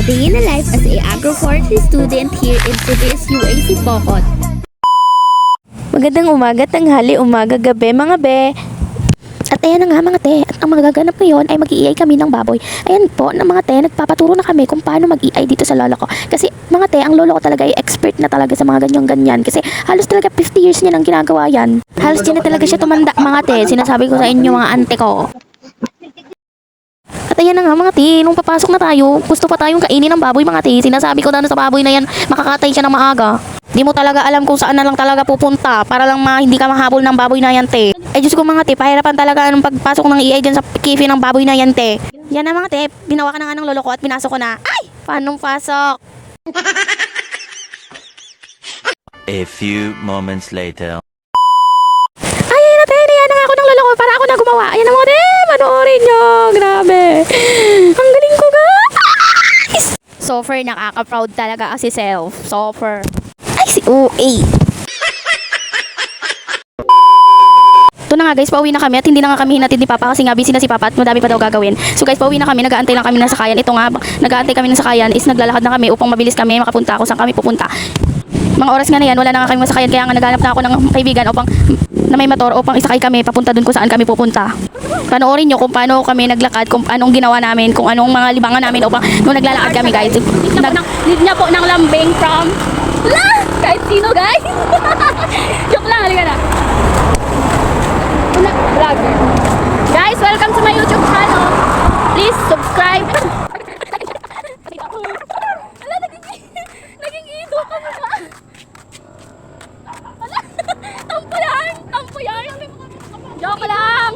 day in the life as a agroforestry student here in CBS UAC Bocot. Magandang umaga, tanghali, umaga, gabi mga be. At ayan na nga mga te, at ang magaganap ngayon ay mag-iay kami ng baboy. Ayan po, na mga te, nagpapaturo na kami kung paano mag-iay dito sa lola ko. Kasi mga te, ang lolo ko talaga ay expert na talaga sa mga ganyan-ganyan. Kasi halos talaga 50 years niya nang ginagawa yan. Halos din na talaga siya tumanda mga te, sinasabi ko sa inyo mga ante ko. At ayan na nga mga te, nung papasok na tayo, gusto pa tayong kainin ng baboy mga te. Sinasabi ko na sa baboy na yan, makakatay siya ng maaga. Di mo talaga alam kung saan na lang talaga pupunta para lang hindi ka mahabol ng baboy na yan te. Ay Diyos ko mga te, pahirapan talaga anong pagpasok ng EI dyan sa kifi ng baboy na yan te. Yan na mga te, binawa ka na nga ng lolo ko at pinasok ko na. Ay! Paanong pasok? A few moments later. Ay na te, yan na nga ako ng lolo ko para ako na gumawa. Ayan na mga te, panoorin nyo. Grabe. Ang galing ko guys. Sofer, nakaka-proud talaga si self. Sofer. Ay, si OA. Ito na nga guys, pauwi na kami at hindi na nga kami hinatid ni Papa kasi nga busy na si Papa at madami pa daw gagawin. So guys, pauwi na kami, nag-aantay lang kami ng sakayan. Ito nga, nag-aantay kami ng sakayan is naglalakad na kami upang mabilis kami makapunta kung saan kami pupunta. Mga oras nga na yan, wala na nga kami masakayan kaya nga naghanap na ako ng kaibigan upang na may motor upang isakay kami papunta dun kung saan kami pupunta. Panoorin nyo kung paano kami naglakad, kung anong ginawa namin, kung anong mga libangan namin upang nung naglalakad kami guys. Need niya po ng lambing from kahit sino guys. Joke lang, halika na. Vlogger. Guys, welcome to my YouTube channel. Please subscribe. Ala, naging ido ka mo ba? Ala, tampo yan. Tampo yan. Joke lang.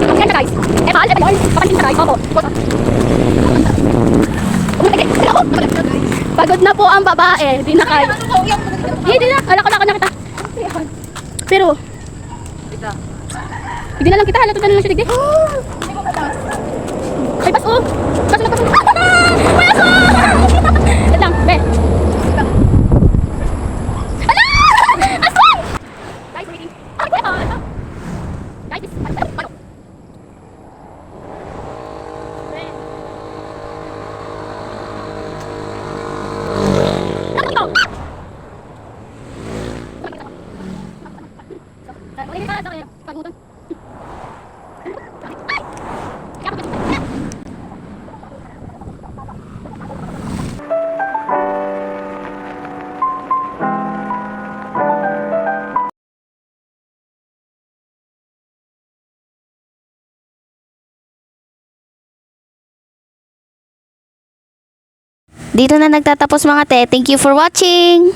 Okay na guys. Mahal, yun. Papansin na guys. Opo. Pagod na po ang babae. Di na kayo. Hindi na. Alak na kita. Pero hindi na lang kita, halata na lang siya digdi. Ay, paso! Paso na, paso! Paso! Wait lang, be. Ala! Aswang! Guys, waiting. Guys, paano? Dito na nagtatapos mga te. Thank you for watching!